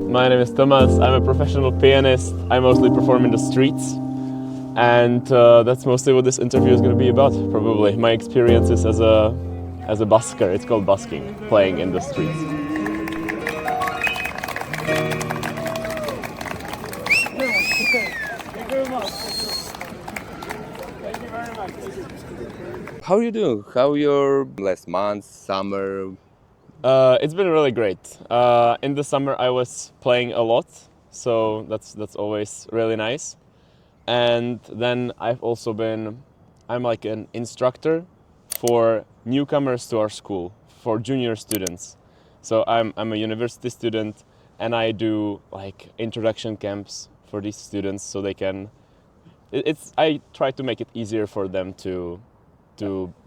My name is Tomas. I'm a professional pianist. I mostly perform in the streets. And that's mostly what this interview is going to be about, probably. My experiences as a busker. It's called busking, playing in the streets. How are you doing? How your last month, summer? It's been really great. In the summer I was playing a lot, so that's always really nice. And then I'm like an instructor for newcomers to our school, for junior students. So I'm a university student, and I do like introduction camps for these students so they can. I try to make it easier for them to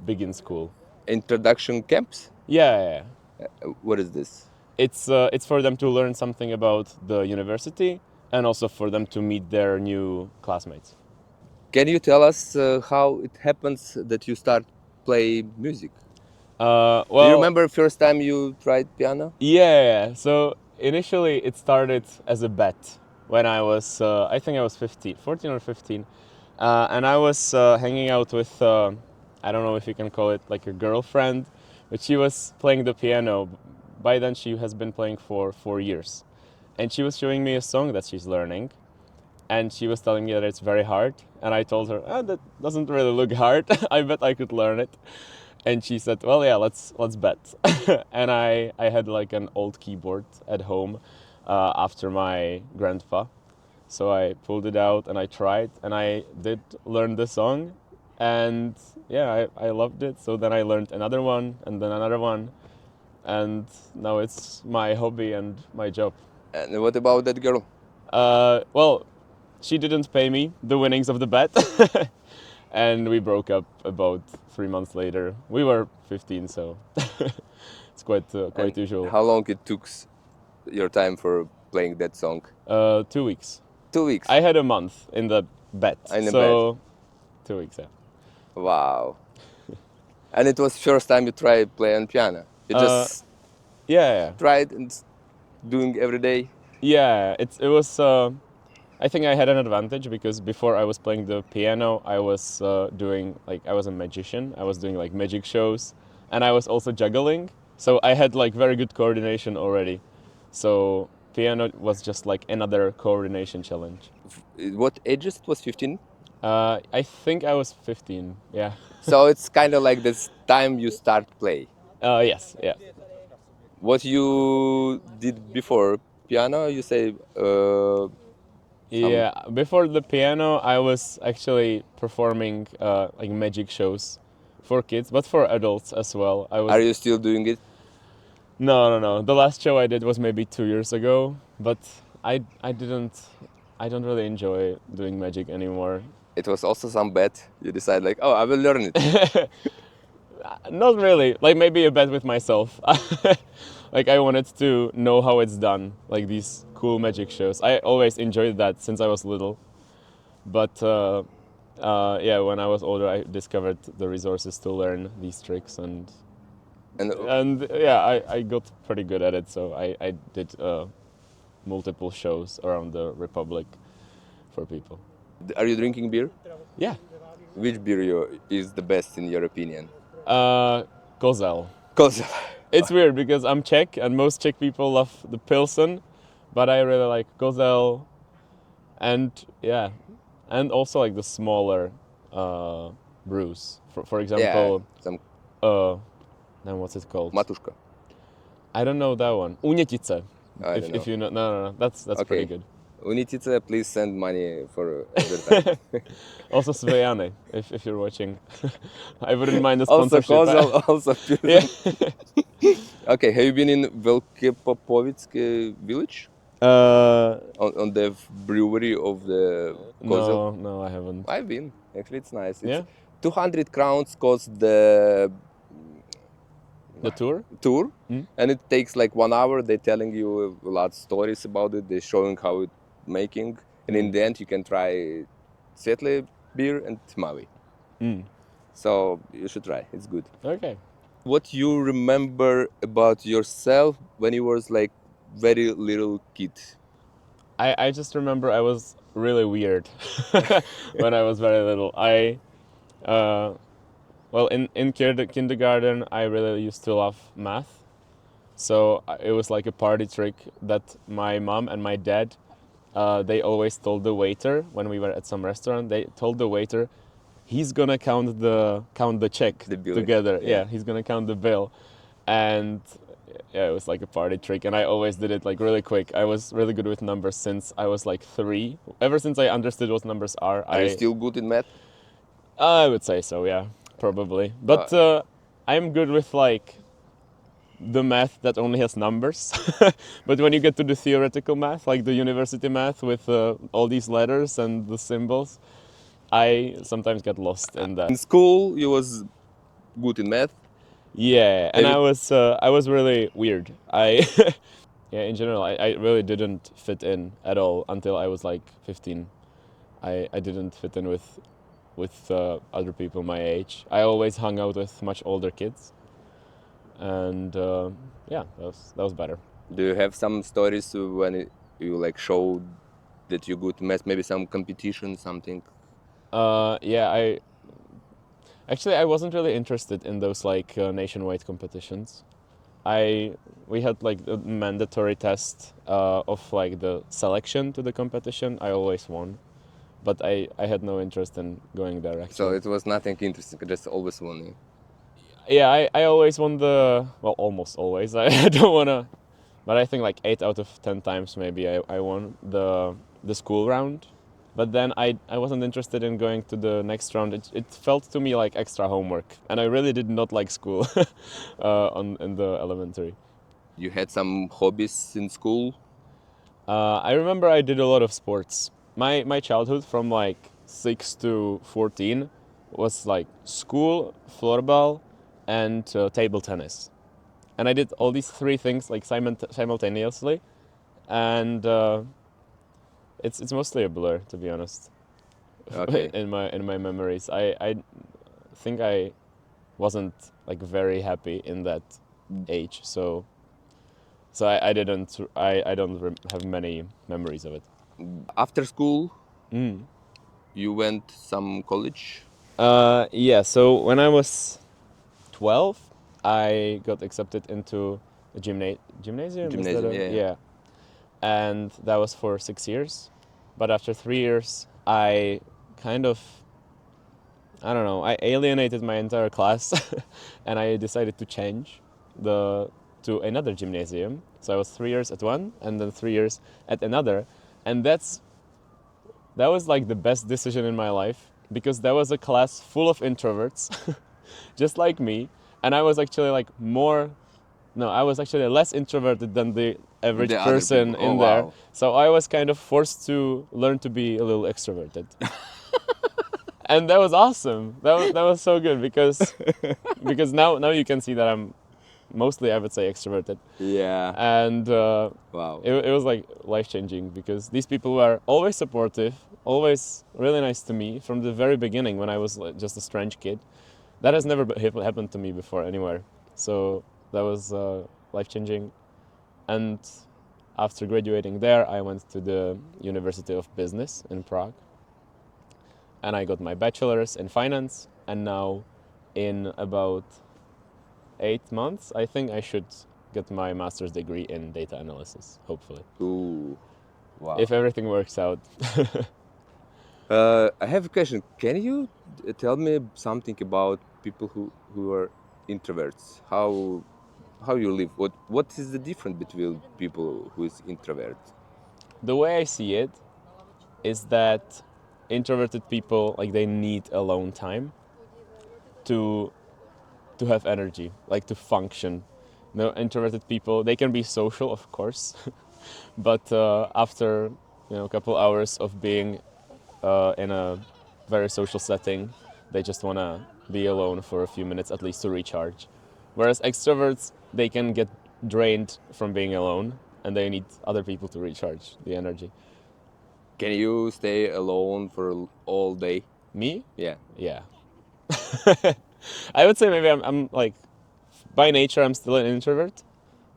begin school. Introduction camps? Yeah. What is this? It's for them to learn something about the university and also for them to meet their new classmates. Can you tell us how it happens that you start play music? Well, Do you remember first time you tried piano? Yeah. So initially it started as a bet when I was, I think I was 14 or 15. And I was hanging out with, I don't know if you can call it like a girlfriend, but she was playing the piano. By then she has been playing for 4 years. And she was showing me a song that she's learning. And she was telling me that it's very hard. And I told her, that doesn't really look hard. I bet I could learn it. And she said, well, yeah, let's bet. And I had like an old keyboard at home after my grandpa. So I pulled it out and I tried and I did learn the song. And yeah, I loved it. So then I learned another one and then another one. And now it's my hobby and my job. And what about that girl? Well, she didn't pay me the winnings of the bet. And we broke up about 3 months later. We were 15, so it's quite usual. How long it took your time for playing that song? 2 weeks. 2 weeks. I had a month in the bet. In the so 2 weeks, yeah. Wow. And it was first time you tried play on piano. You just yeah. tried and doing every day. Yeah, it was. I think I had an advantage because before I was playing the piano, I was doing I was a magician. I was doing like magic shows, and I was also juggling. So I had like very good coordination already. So piano was just like another coordination challenge. What ages it was? 15? I think I was 15. Yeah. So it's kind of like this time you start play. Yes. Yeah. What you did before piano? You say. Yeah, before the piano, I was actually performing like magic shows for kids, but for adults as well. Are you still doing it? No. The last show I did was maybe 2 years ago, but I don't really enjoy doing magic anymore. It was also some bet. You decide like, oh, I will learn it. Not really. Like maybe a bet with myself. Like I wanted to know how it's done, like these cool magic shows. I always enjoyed that since I was little. But yeah, when I was older, I discovered the resources to learn these tricks, and yeah, I got pretty good at it. So I did multiple shows around the Republic for people. Are you drinking beer? Yeah. Which beer is the best in your opinion? Kozel. Kozel. It's weird because I'm Czech and most Czech people love the Pilsen, but I really like Kozel, and yeah, and also like the smaller brews. For example, then what's it called? Matuška. I don't know that one. Unětice. If you know, no, that's okay. Pretty good. Unětice, please send money for advertising. Also Svejany, if you're watching. I wouldn't mind the sponsorship. Also Kozel, also Pilsen. Yeah. Okay, have you been in Velké Popovické village? On the brewery of the Kozel? No, I haven't. I've been. Actually, it's nice. It's yeah? 200 crowns cost the tour? And it takes like 1 hour. They're telling you a lot of stories about it. They're showing how it's making. And in the end, you can try Svetli beer and Tmavi. So you should try. It's good. Okay. What you remember about yourself when you was like very little kid? I just remember I was really weird when I was very little. Well, in kindergarten, I really used to love math. So it was like a party trick that my mom and my dad, they always told the waiter when we were at some restaurant. They told the waiter, he's gonna count the check The bill. together. Yeah. Yeah, he's gonna count the bill, and yeah, it was like a party trick. And I always did it like really quick. I was really good with numbers since I was like 3. Ever since I understood what numbers are, Are you still good in math? I would say so. Yeah, probably. But I'm good with like the math that only has numbers. But when you get to the theoretical math, like the university math with all these letters and the symbols, I sometimes get lost in that. In school, you was good in math. Yeah, and Maybe- I was really weird. Yeah, in general, I really didn't fit in at all until I was like 15. I didn't fit in with other people my age. I always hung out with much older kids, and yeah, that was better. Do you have some stories when you like showed that you're good in math? Maybe some competition, something. Yeah, I wasn't really interested in those like nationwide competitions. We had like a mandatory test of like the selection to the competition. I always won, but I had no interest in going there actually. So it was nothing interesting. Just always won. Yeah, I always won well, almost always. I don't wanna, but I think like 8 out of 10 times maybe I won the school round. But then I wasn't interested in going to the next round. It felt to me like extra homework, and I really did not like school in the elementary. You had some hobbies in school. I remember I did a lot of sports. My childhood from like 6 to 14 was like school, floorball, and table tennis. And I did all these 3 things like simultaneously, and it's mostly a blur, to be honest. Okay. in my memories, I think I wasn't like very happy in that age, so I don't have many memories of it. After school, you went some college. Yeah, so when I was 12, I got accepted into a gymnasium. Is that Gymnasium, a- yeah. And that was for 6 years. But after 3 years, I kind of, I don't know, I alienated my entire class and I decided to change to another gymnasium. So I was 3 years at one and then 3 years at another. And that was like the best decision in my life, because that was a class full of introverts, just like me. And I was actually I was actually less introverted than the average The other person people. Oh, in there. wow. So I was kind of forced to learn to be a little extroverted. And that was awesome. That was so good because now you can see that I'm mostly, I would say, extroverted. Yeah. And Wow. it was like life-changing, because these people were always supportive, always really nice to me from the very beginning when I was like just a strange kid. That has never happened to me before anywhere. So that was life-changing. And after graduating there, I went to the University of Business in Prague. And I got my bachelor's in finance. And now in about 8 months, I think I should get my master's degree in data analysis, hopefully. Ooh. Wow. If everything works out. I have a question. Can you tell me something about people who are introverts? How you live? What is the difference between people who is introvert? The way I see it is that introverted people, like, they need alone time to have energy, like to function. No, introverted people, they can be social, of course, but after a couple hours of being in a very social setting, they just want to be alone for a few minutes at least to recharge. Whereas extroverts, they can get drained from being alone and they need other people to recharge the energy. Can you stay alone for all day? Me? Yeah. Yeah. I would say maybe I'm like, by nature I'm still an introvert,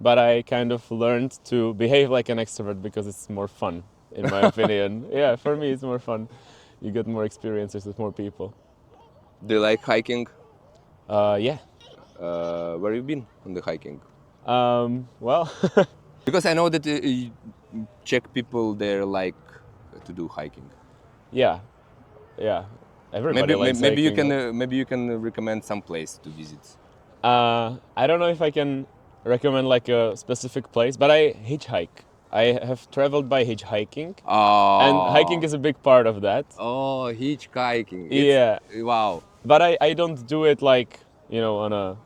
but I kind of learned to behave like an extrovert because it's more fun, in my opinion. Yeah, for me it's more fun. You get more experiences with more people. Do you like hiking? Yeah. Where you been on the hiking? Well, Because I know that Czech people there like to do hiking. yeah, yeah. Everybody Maybe likes maybe you hiking. can maybe you can recommend some place to visit. I don't know if I can recommend like a specific place, but I hitchhike. I have traveled by hitchhiking, and hiking Oh, is a big part of that. oh, hitchhiking. It's Yeah, wow. but I don't do it like, on a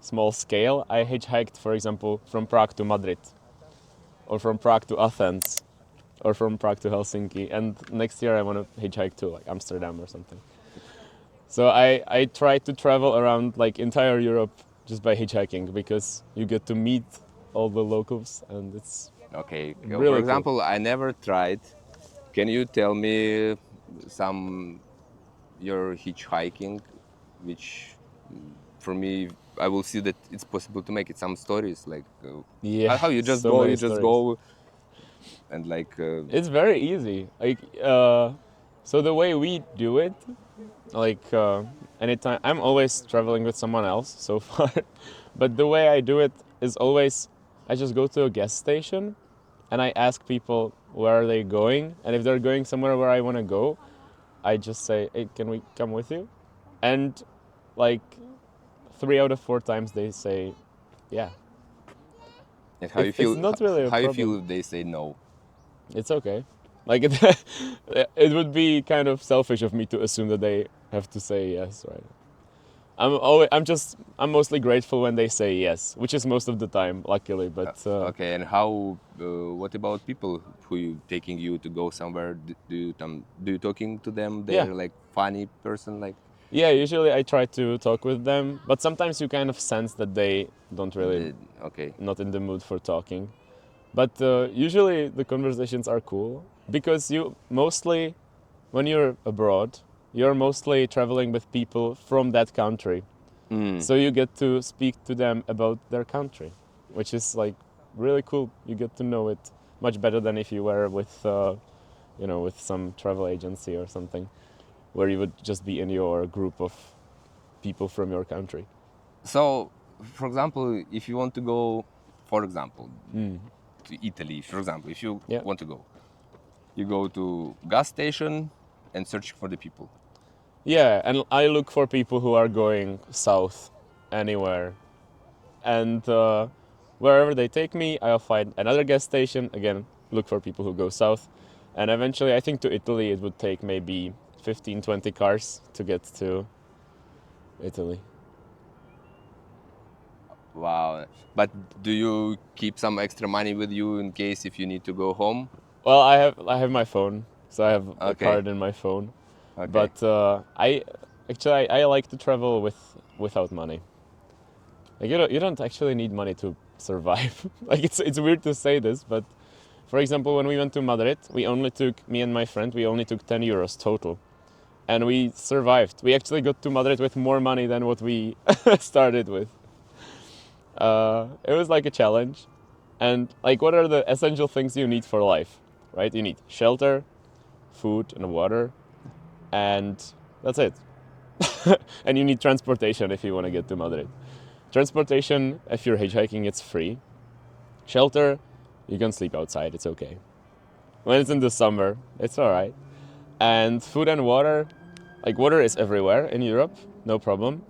small scale. I hitchhiked, for example, from Prague to Madrid, or from Prague to Athens, or from Prague to Helsinki, and next year I want to hitchhike to like Amsterdam or something. So I try to travel around like entire Europe just by hitchhiking because you get to meet all the locals and it's Okay. For really cool. example, I never tried. Can you tell me some your hitchhiking, which for me I will see that it's possible to make it some stories like Yeah, how you just so go, many you just stories. go, and like It's very easy. Like so the way we do it, like anytime I'm always traveling with someone else so far, but the way I do it is always I just go to a gas station and I ask people where are they going, and if they're going somewhere where I want to go, I just say, "Hey, can we come with you?" And like 3 out of 4 times they say, "Yeah." and how you It's feel not really a how you feel problem. if they say no. It's okay. Like it would be kind of selfish of me to assume that they have to say yes, right? I'm mostly grateful when they say yes, which is most of the time, luckily. But Okay, and how? What about people who you taking you to go somewhere? Do you talking to them? yeah, They're like funny person, like yeah. Usually I try to talk with them, but sometimes you kind of sense that they don't really the, okay. not in the mood for talking. But usually the conversations are cool because you mostly, when you're abroad, you're mostly traveling with people from that country. Mm. So you get to speak to them about their country, which is like really cool. You get to know it much better than if you were with, with some travel agency or something, where you would just be in your group of people from your country. So, for example, if you want to go, for example, Mm. to Italy, for example, if you Yeah. want to go, you go to gas station and search for the people. Yeah, and I look for people who are going south anywhere. And wherever they take me, I'll find another gas station. Again, look for people who go south. And eventually, I think to Italy, it would take maybe 15, 20 cars to get to Italy. Wow. But do you keep some extra money with you in case if you need to go home? Well, I have my phone, so I have a Okay. card in my phone. Okay. But I like to travel without money. Like you don't actually need money to survive. Like it's weird to say this, but for example, when we went to Madrid, me and my friend, we only took 10 euros total. And we survived. We actually got to Madrid with more money than what we started with. It was like a challenge. And like, what are the essential things you need for life, right? You need shelter, food, and water, and that's it. And you need transportation if you want to get to Madrid. Transportation, if you're hitchhiking, it's free. Shelter, you can sleep outside, it's okay. When it's in the summer, it's alright. And food and water, like water is everywhere in Europe, no problem.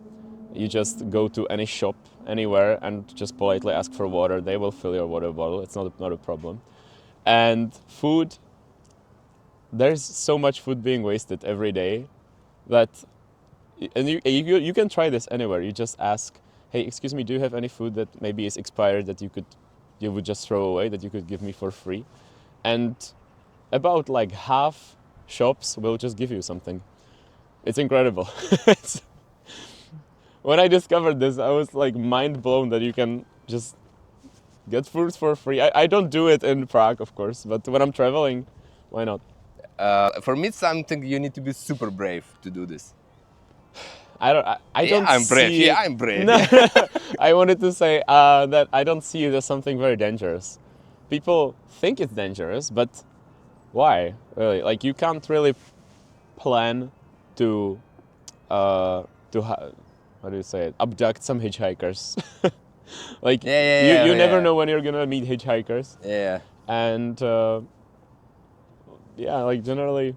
You just go to any shop anywhere and just politely ask for water. They will fill your water bottle. It's not a problem. And food, there's so much food being wasted every day that, and you can try this anywhere. You just ask, hey, excuse me, do you have any food that maybe is expired that you would just throw away that you could give me for free? And about like half shops will just give you something. It's incredible. When I discovered this, I was like mind blown that you can just get fruits for free. I don't do it in Prague, of course, but when I'm traveling, why not? For me, it's something you need to be super brave to do this. I don't I'm brave. see. Yeah, I'm brave. No, Yeah. I wanted to say that I don't see it as something very dangerous. People think it's dangerous, but why? Really, like you can't really plan to how do you say it? Abduct some hitchhikers. Like you never know when you're gonna meet hitchhikers, Yeah. and yeah, like generally,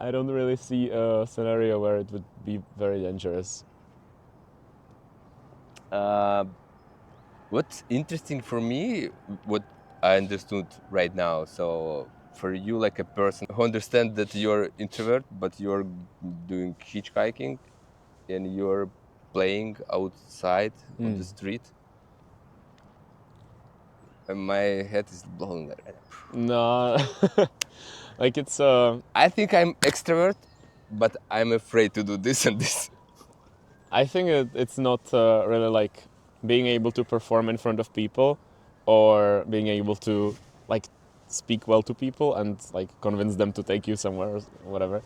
I don't really see a scenario where it would be very dangerous. What's interesting for me, what I understood right now. So for you, like a person who understands that you're introvert, but you're doing hitchhiking, and you're playing outside on the street, and my head is blown. No, like it's I think I'm extrovert, but I'm afraid to do this and this. I think it's not really like being able to perform in front of people or being able to like speak well to people and like convince them to take you somewhere or whatever.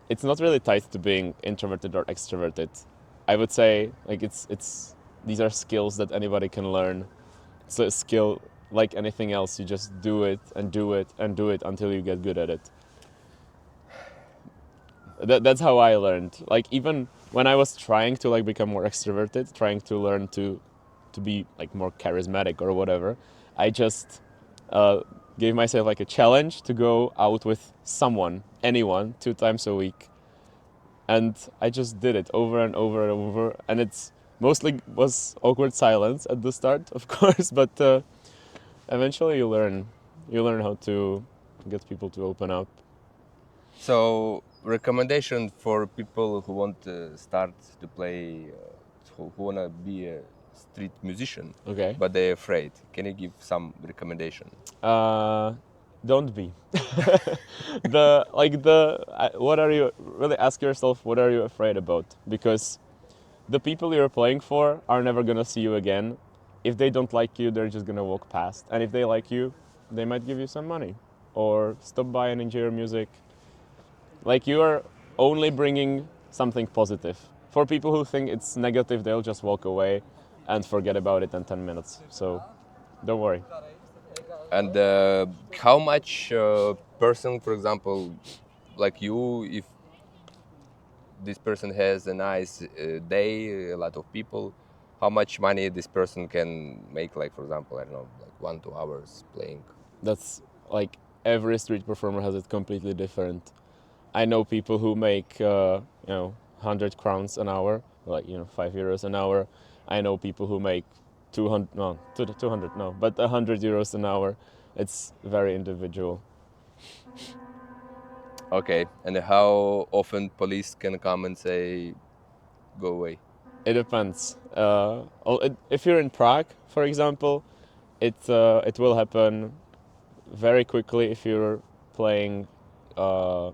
It's not really tied to being introverted or extroverted. I would say like it's these are skills that anybody can learn. It's a skill like anything else. You just do it and do it and do it until you get good at it. That's how I learned. Like even when I was trying to like become more extroverted, trying to learn to be like more charismatic or whatever, I just gave myself like a challenge to go out with someone, anyone, 2 times a week, and I just did it over and over and over. And it's mostly was awkward silence at the start, of course, but eventually you learn. You learn how to get people to open up. So, recommendation for people who want to start to play, who want to be a street musician, Okay. but they're afraid. Can you give some recommendation? Don't be. What are you really ask yourself? What are you afraid about? Because the people you're playing for are never gonna see you again. If they don't like you, they're just gonna walk past. And if they like you, they might give you some money or stop by and enjoy your music. Like you are only bringing something positive. For people who think it's negative, they'll just walk away and forget about it in 10 minutes. So don't worry. And how much person, for example, like you, if this person has a nice day, a lot of people, how much money this person can make? Like, for example, I don't know, like 1-2 hours playing. That's like every street performer has it completely different. I know people who make 100 crowns an hour, like 5 euros an hour. I know people who make 200 no 200 no, but 100 euros an hour. It's very individual. Okay, and how often police can come and say, "Go away"? It depends. If you're in Prague, for example, it will happen very quickly if you're playing, for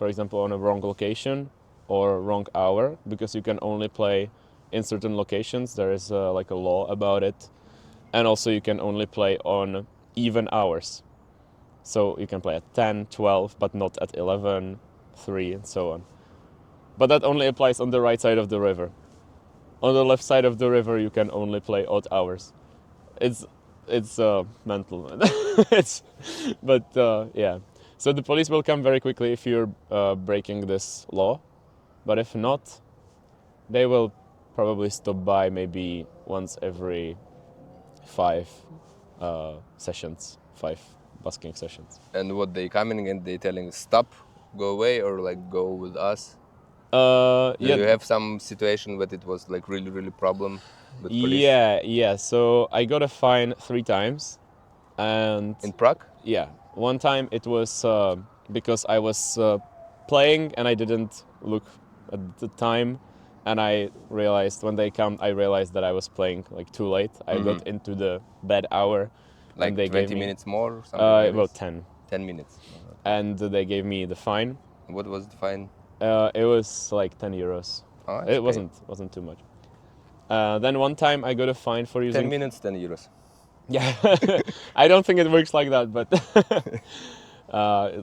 example, on a wrong location or wrong hour, because you can only play in certain locations. There is like a law about it, and also you can only play on even hours. So you can play at 10, 12, but not at 11, 3, and so on. But that only applies on the right side of the river. On the left side of the river, you can only play odd hours. It's mental. Yeah. So the police will come very quickly if you're breaking this law, but if not, they will probably stop by maybe once every 5 sessions, 5 busking sessions. And what they coming and they telling stop, go away, or like go with us? Do you have some situation that it was like really problem with police? Yeah. So I got a fine 3 times, and In Prague? yeah, one time it was because I was playing and I didn't look at the time, and I realized when they come, I realized that I was playing like too late. I got into the bad hour, Like and they 20 gave me minutes more or something like about this? 10, 10 minutes. and they gave me the fine. What was the fine? It was like 10 euros. Oh, it's It okay. wasn't too much. Then one time I got a fine for 10 using. minutes, 10 euros. Yeah, I don't think it works like that, but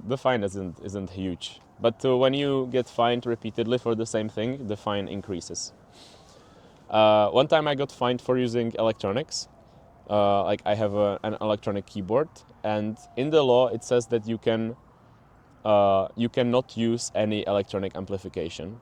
the fine isn't huge. But when you get fined repeatedly for the same thing, the fine increases. One time I got fined for using electronics. Like I have an electronic keyboard, and in the law it says that you cannot use any electronic amplification.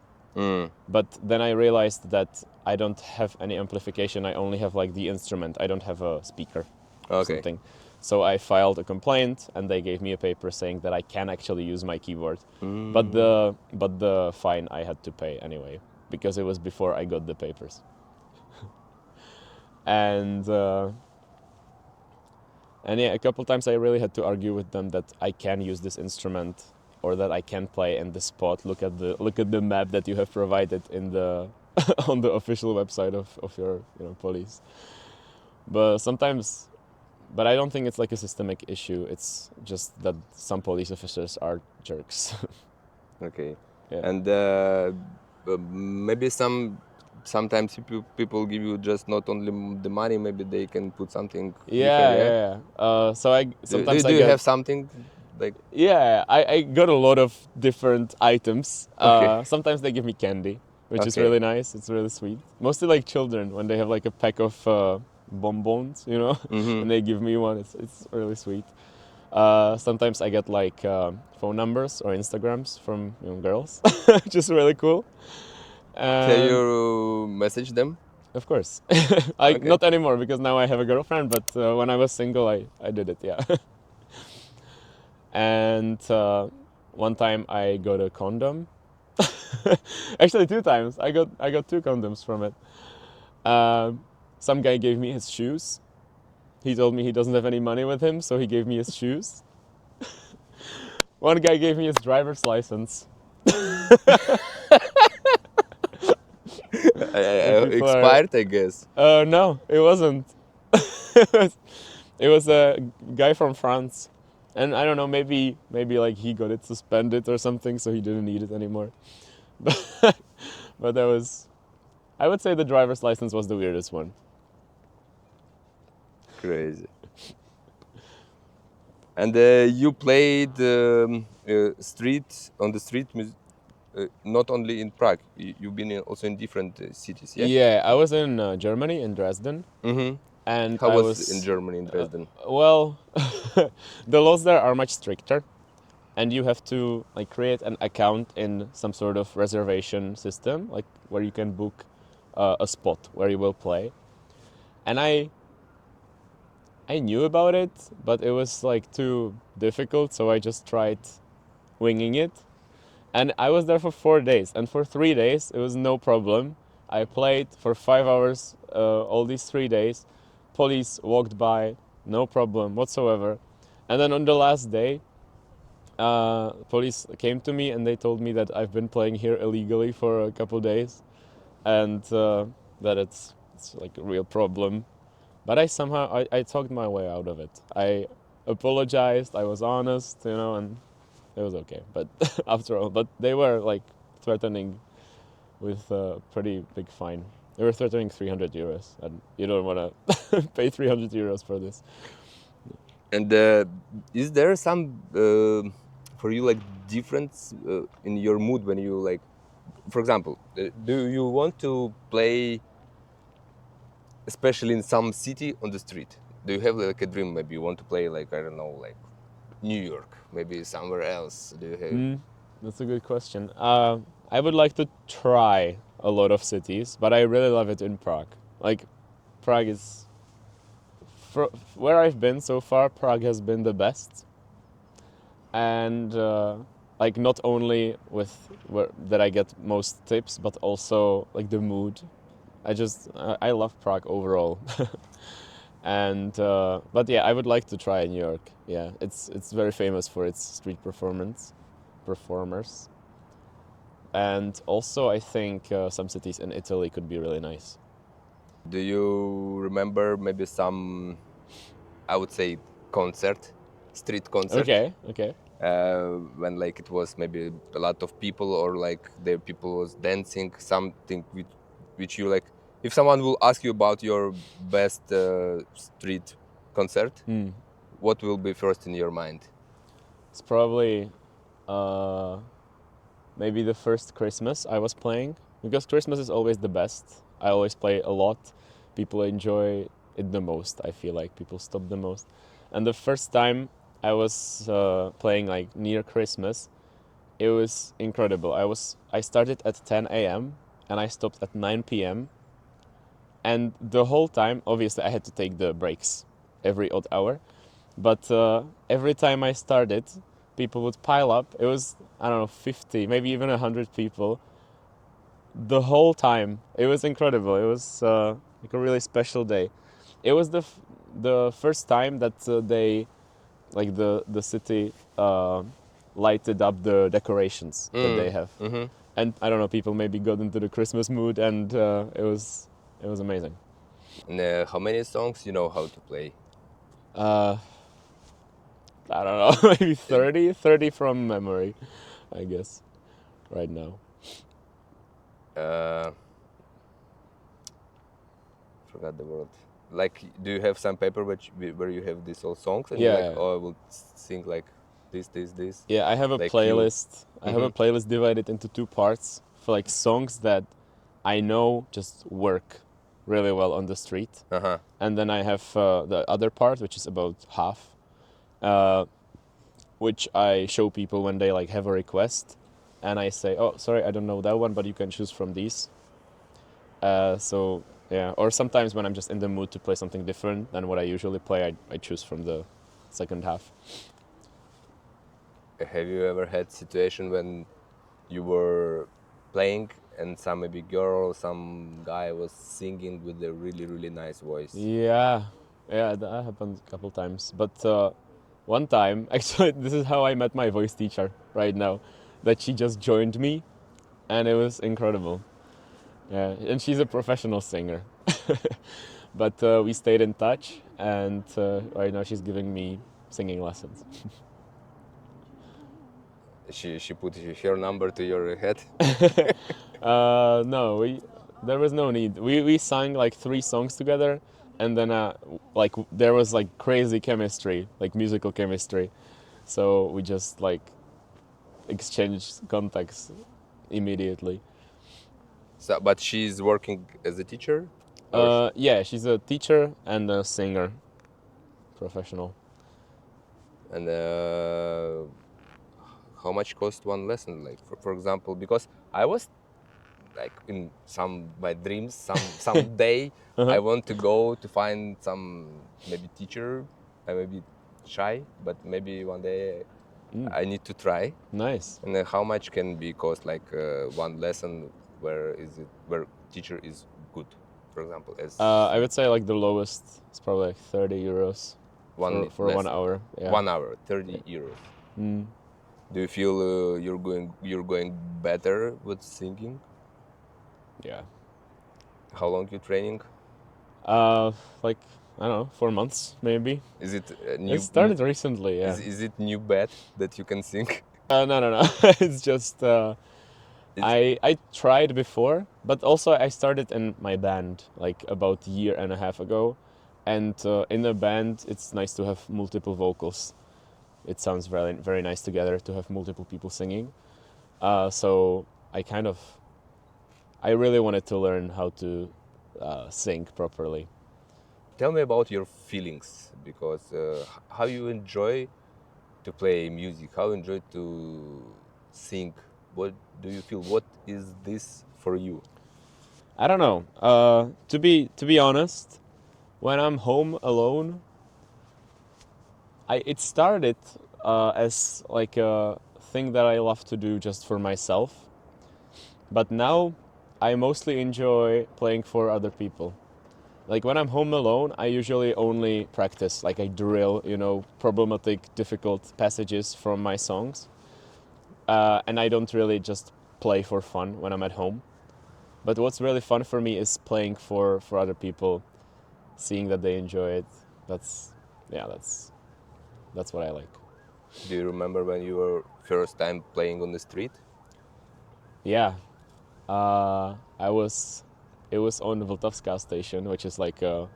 But then I realized that I don't have any amplification. I only have like the instrument. I don't have a speaker or Okay. something. So I filed a complaint, and they gave me a paper saying that I can actually use my keyboard. But the fine I had to pay anyway, because it was before I got the papers. And yeah, a couple times I really had to argue with them that I can use this instrument, or that I can play in the spot. Look at the map that you have provided in the on the official website of your police. But I don't think it's like a systemic issue. It's just that some police officers are jerks. Okay. Yeah. And maybe sometimes people give you just not only the money. Maybe they can put something different. Yeah. So I sometimes Do I you get have something like? I got a lot of different items. Okay. Sometimes they give me candy, which is Okay. really nice. It's really sweet. Mostly like children when they have like a pack of bonbons, and they give me one. It's really sweet. Sometimes I get like phone numbers or Instagrams from girls, which is really cool. Can And you message them? of course, Okay. not anymore because now I have a girlfriend. But when I was single, I did it. Yeah. And one time I got a condom. Actually, 2 times. I got 2 condoms from it. Some guy gave me his shoes. He told me he doesn't have any money with him, so he gave me his shoes. One guy gave me his driver's license. Expired, I guess. No, it wasn't. It was a guy from France, and I don't know, maybe like he got it suspended or something, so he didn't need it anymore. But that was, I would say the driver's license was the weirdest one. Crazy. And you played on the street music, not only in Prague. You've been also in different cities, yeah? Yeah, I was in Germany, in Dresden, and How I was in was Germany, in Dresden? well, the laws there are much stricter, and you have to like create an account in some sort of reservation system, like where you can book a spot where you will play. And I knew about it, but it was like too difficult, so I just tried winging it. And I was there for 4 days, and for 3 days it was no problem. I played for 5 hours all these 3 days. Police walked by, no problem whatsoever. And then on the last day, police came to me and they told me that I've been playing here illegally for a couple days, and that it's like a real problem. But I talked my way out of it. I apologized. I was honest, and it was okay. But after all, but they were like threatening with a pretty big fine. They were threatening 300 euros, and you don't want to pay 300 euros for this. And is there some for you like difference in your mood when you like, for example, do you want to play especially in some city on the street? Do you have like a dream? Maybe you want to play like, I don't know, like New York, maybe somewhere else. Do you have? That's a good question. I would like to try a lot of cities, but I really love it in Prague. Like, Prague is, where I've been so far, Prague has been the best. And like not only that I get most tips, but also like the mood. I love Prague overall. And but yeah, I would like to try New York. Yeah, it's very famous for its street performers. And also I think some cities in Italy could be really nice. Do you remember maybe some, I would say, street concert? Okay. When like it was maybe a lot of people, or like the people was dancing, something which you like. If someone will ask you about your best street concert, what will be first in your mind? It's probably maybe the first Christmas I was playing, because Christmas is always the best. I always play a lot. People enjoy it the most. I feel like people stop the most. And the first time I was playing like near Christmas, it was incredible. I started at 10 a.m. and I stopped at 9 p.m. And the whole time, obviously, I had to take the breaks every odd hour. But every time I started, people would pile up. It was, I don't know, 50, maybe even 100 people the whole time. It was incredible. It was like a really special day. It was the first time that they, like the city, lighted up the decorations that they have. Mm-hmm. And I don't know, people maybe got into the Christmas mood, and it was amazing. And how many songs you know how to play? Uh, I don't know, maybe 30 from memory, I guess, right now. Uh, Forgot the word. Like, do you have some paper where you have these all songs and you're like, Yeah. oh, I will sing like this? Yeah, I have a Like playlist. I have a Mhm. playlist divided into two parts for like songs that I know just work really well on the street. Uh-huh. And then I have the other part, which is about half, uh, which I show people when they like have a request, and I say, "Oh, sorry, I don't know that one, but you can choose from these." So yeah, or sometimes when I'm just in the mood to play something different than what I usually play, I choose from the second half. Have you ever had situation when you were playing and some maybe girl, some guy was singing with a really, really nice voice? Yeah, yeah, that happened a couple times. But one time, actually, this is how I met my voice teacher right now. That she just joined me, and it was incredible. Yeah, and she's a professional singer. But we stayed in touch, and right now she's giving me singing lessons. She put her number to your head? No, there was no need. We sang like 3 songs together, and then like there was like crazy chemistry, like musical chemistry. So we just like exchanged contacts immediately. So, but she's working as a teacher? Or Yeah, she's a teacher and a singer, professional. and how much cost one lesson? Like, for example, because I was like in some my dreams, some day I want to go to find some maybe teacher. I may be shy, but maybe one day I need to try. Nice. And then how much can be cost like one lesson? Where teacher is good, for example, as I would say like the lowest is probably like 30 euros one for 1 hour. Yeah. 1 hour, 30 euros. Do you feel you're going better with singing? Yeah. How long you training? Like I don't know, 4 months maybe. Is it It started recently. Yeah. Is it new bad that you can sing? No. It's just I tried before, but also I started in my band like about a year and a half ago, and in a band it's nice to have multiple vocals. It sounds very nice together to have multiple people singing. So I really wanted to learn how to sing properly. Tell me about your feelings, because how you enjoy to play music, how you enjoy to sing. What do you feel? What is this for you? I don't know. To be honest, when I'm home alone, it started as like a thing that I love to do just for myself, but now I mostly enjoy playing for other people. Like when I'm home alone, I usually only practice, like I drill, problematic, difficult passages from my songs, and I don't really just play for fun when I'm at home. But what's really fun for me is playing for other people, seeing that they enjoy it. That's what I like. Do you remember when you were first time playing on the street? Yeah, it was on Vltavská station, which is like a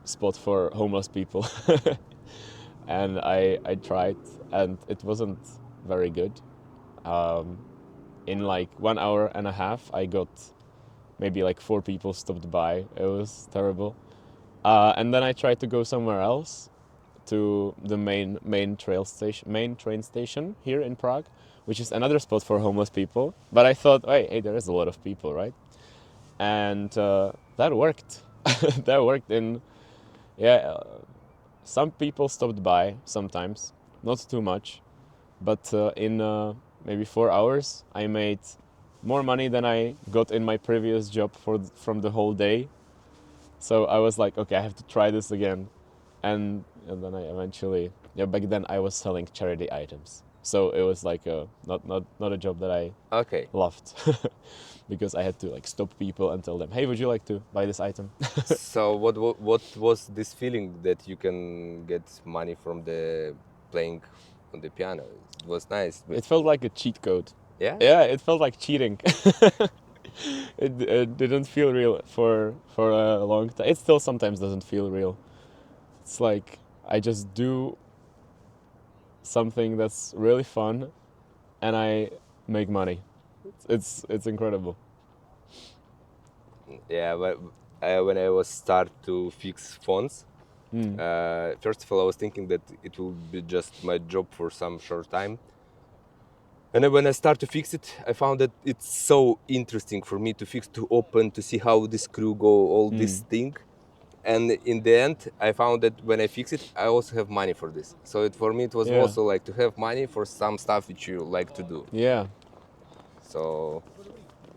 spot for homeless people. And I tried, and it wasn't very good. In like 1 hour and a half, I got maybe like 4 people stopped by. It was terrible. And then I tried to go somewhere else, to the main train station here in Prague, which is another spot for homeless people. But I thought, hey, there is a lot of people, right? And that worked. That worked. Some people stopped by sometimes, not too much, but in maybe 4 hours, I made more money than I got in my previous job from the whole day. So I was like, okay, I have to try this again. And then I eventually, back then I was selling charity items. So it was like not a job that I loved. Because I had to like stop people and tell them, hey, would you like to buy this item? So what was this feeling that you can get money from the playing on the piano? It was nice. It felt like a cheat code. Yeah? Yeah, it felt like cheating. It didn't feel real for a long time. It still sometimes doesn't feel real. It's like I just do something that's really fun and I make money. It's incredible. Yeah, but when I was start to fix phones, first of all, I was thinking that it will be just my job for some short time. And then when I start to fix it, I found that it's so interesting for me to fix, to open, to see how the screw go, all this thing. And in the end, I found that when I fix it, I also have money for this. So for me, it was also like to have money for some stuff which you like to do. Yeah. So,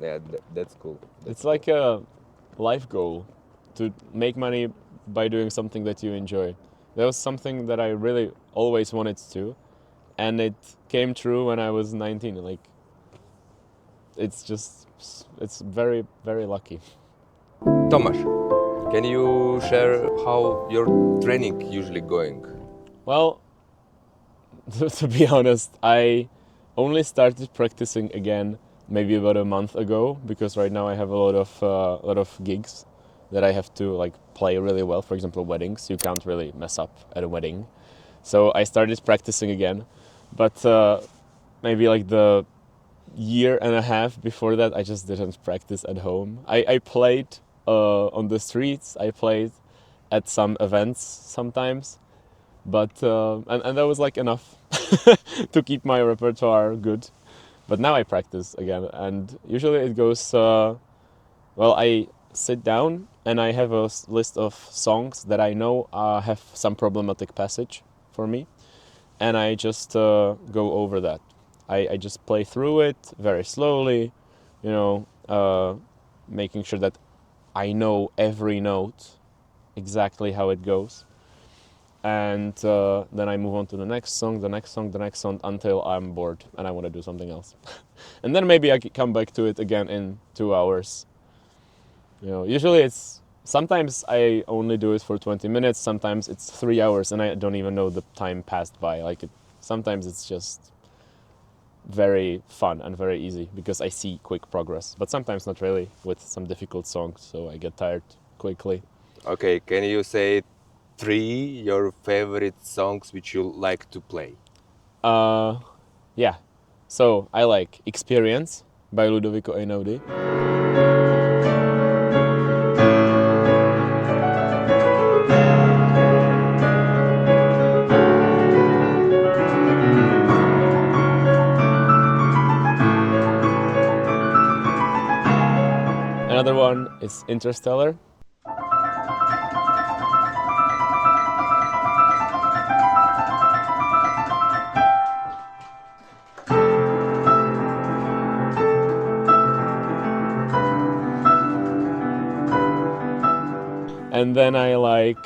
yeah, that's cool. It's like a life goal to make money by doing something that you enjoy. That was something that I really always wanted to, and it came true when I was 19. Like, it's very, very lucky. Tomáš, can you share how your training usually going? Well, to be honest, I only started practicing again maybe about a month ago, because right now I have a lot of gigs that I have to like play really well. For example, weddings. You can't really mess up at a wedding. So I started practicing again, but maybe like the year and a half before that, I just didn't practice at home. I played on the streets. I played at some events sometimes, but and that was like enough to keep my repertoire good. But now I practice again, and usually it goes, well, I sit down and I have a list of songs that I know have some problematic passage for me, and I just go over that. I just play through it very slowly, making sure that I know every note, exactly how it goes. And then I move on to the next song, until I'm bored and I want to do something else. And then maybe I can come back to it again in 2 hours. Usually sometimes I only do it for 20 minutes, sometimes it's 3 hours and I don't even know the time passed by. Sometimes it's just very fun and very easy because I see quick progress, but sometimes not really with some difficult songs, so I get tired quickly. Okay, can you say 3 your favorite songs which you like to play? Yeah. So I like Experience by Ludovico Einaudi. Another one is Interstellar. And then I like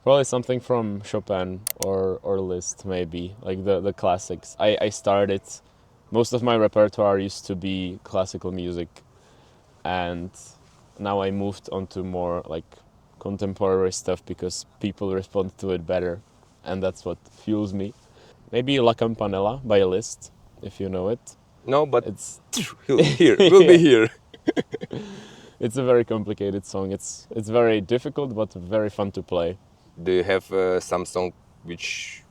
probably something from Chopin or Liszt, maybe, like the classics. I started, most of my repertoire used to be classical music, and now I moved on to more like contemporary stuff because people respond to it better, and that's what fuels me. Maybe La Campanella by Liszt, if you know it. No, but It's here, we'll be here. It's a very complicated song. It's very difficult, but very fun to play. Do you have some song which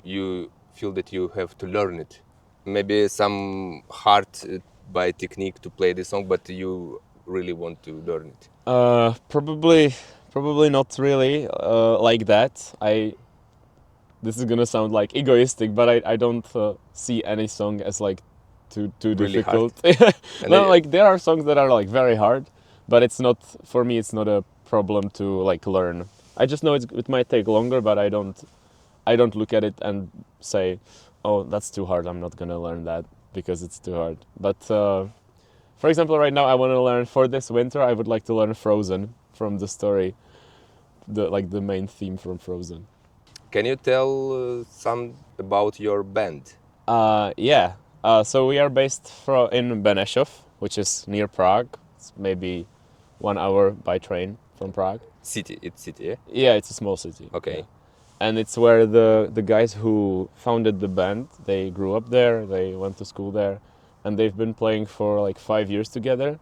you feel that you have to learn it maybe some hard by technique to play the song, but you really want to learn it? Probably not really like that. This is gonna sound like egoistic, but I don't see any song as like too Really hard. difficult. And No, like there are songs that are like very hard, but it's not for me. It's not a problem to like learn. I just know it might take longer, but I don't look at it and say, oh, that's too hard. I'm not gonna learn that because it's too hard. But for example, right now I want to learn for this winter. I would like to learn Frozen from the story, the main theme from Frozen. can you tell some about your band? Yeah. So we are based in Benešov, which is near Prague. It's maybe 1 hour by train from Prague. City, it's city, yeah? Yeah, it's a small city. Okay. Yeah. And it's where the guys who founded the band, they grew up there, they went to school there, and they've been playing for like 5 years together.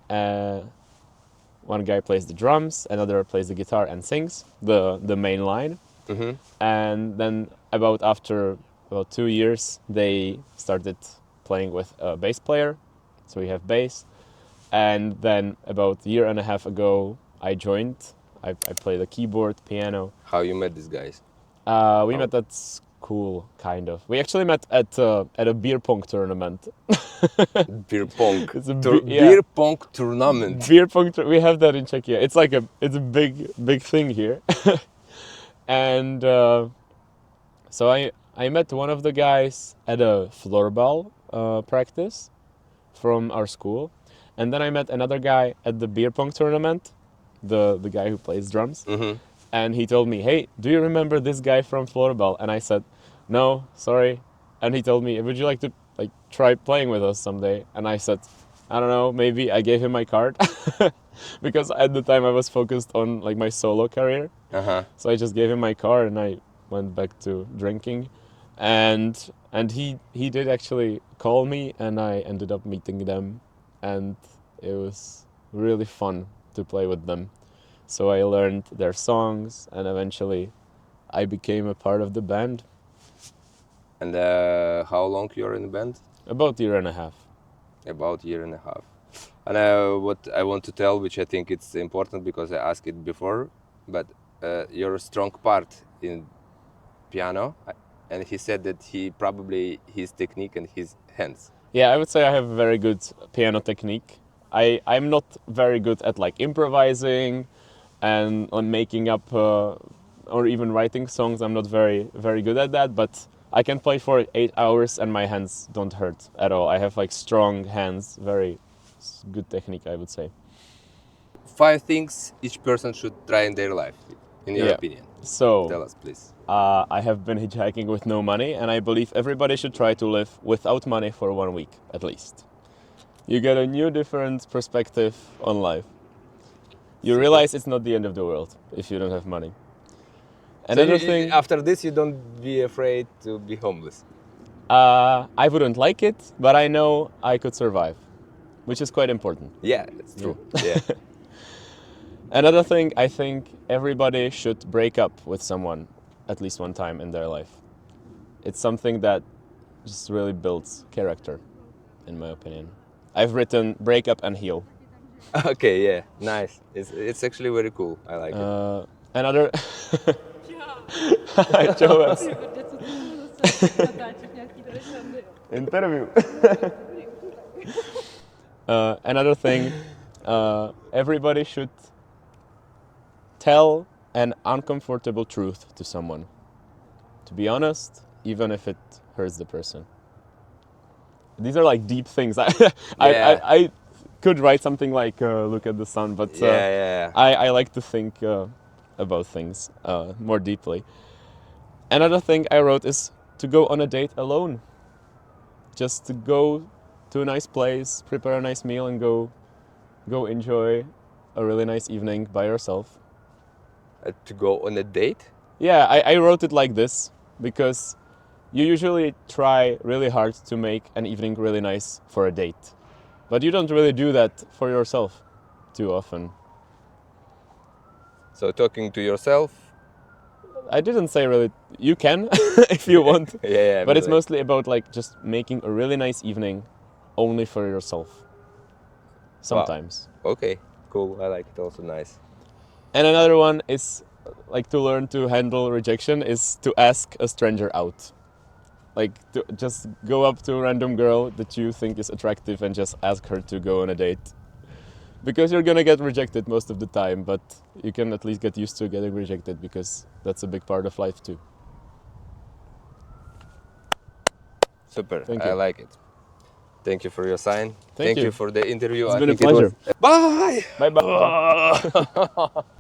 One guy plays the drums, another plays the guitar and sings the main line. Mm-hmm. And then after about 2 years, they started playing with a bass player. So we have bass. And then about a year and a half ago, I joined. I play the keyboard, piano. How you met these guys? We met at school, kind of. We actually met at a beer pong tournament. Beer pong. It's a Beer pong tournament. Beer pong. We have that in Czechia. It's like it's a big thing here. And so I met one of the guys at a floorball practice from our school, and then I met another guy at the beer pong tournament, the guy who plays drums. Mm-hmm. And he told me, "Hey, do you remember this guy from floorball?" And I said, "No, sorry." And he told me, "Would you like to like try playing with us someday?" And I said, "I don't know, maybe." I gave him my card because at the time I was focused on like my solo career. Uh-huh. So I just gave him my card and I went back to drinking. And he did actually call me, and I ended up meeting them, and it was really fun to play with them. So I learned their songs, and eventually I became a part of the band. And how long you're in the band? About a year and a half. About a year and a half. And what I want to tell, which I think it's important because I asked it before, but your strong part in piano, and he said that his technique and his hands. Yeah, I would say I have a very good piano technique. I'm not very good at like improvising and on making up or even writing songs. I'm not very good at that, but I can play for 8 hours and my hands don't hurt at all. I have like strong hands, very good technique, I would say. 5 things each person should try in their life, in your opinion. So Tell us, please. I have been hitchhiking with no money, and I believe everybody should try to live without money for 1 week at least. You get a new, different perspective on life. You realize it's not the end of the world if you don't have money. Another thing, after this, you don't be afraid to be homeless. I wouldn't like it, but I know I could survive, which is quite important. Yeah, that's true. Yeah. Another thing, I think everybody should break up with someone at least one time in their life. It's something that just really builds character, in my opinion. I've written break up and heal. Okay, yeah, nice. It's actually very cool. I like it. Another... Josef. Interview. Another thing, everybody should tell an uncomfortable truth to someone. To be honest, even if it hurts the person. These are like deep things. I could write something like look at the sun, but I like to think about things more deeply. Another thing I wrote is to go on a date alone. Just to go to a nice place, prepare a nice meal, and go enjoy a really nice evening by yourself. To go on a date? Yeah, I wrote it like this because you usually try really hard to make an evening really nice for a date. But you don't really do that for yourself too often. So talking to yourself? I didn't say really. You can if you want, Yeah, but it's like, mostly about like just making a really nice evening, only for yourself. Sometimes. okay, cool. I like it. Also nice. And another one is like to learn to handle rejection is to ask a stranger out. Like to just go up to a random girl that you think is attractive and just ask her to go on a date. Because you're gonna get rejected most of the time, but you can at least get used to getting rejected because that's a big part of life too. Super. Thank I you. like it. Thank you for your sign. Thank you you. for the interview. It's I been a think it was. pleasure. Bye. Bye bye.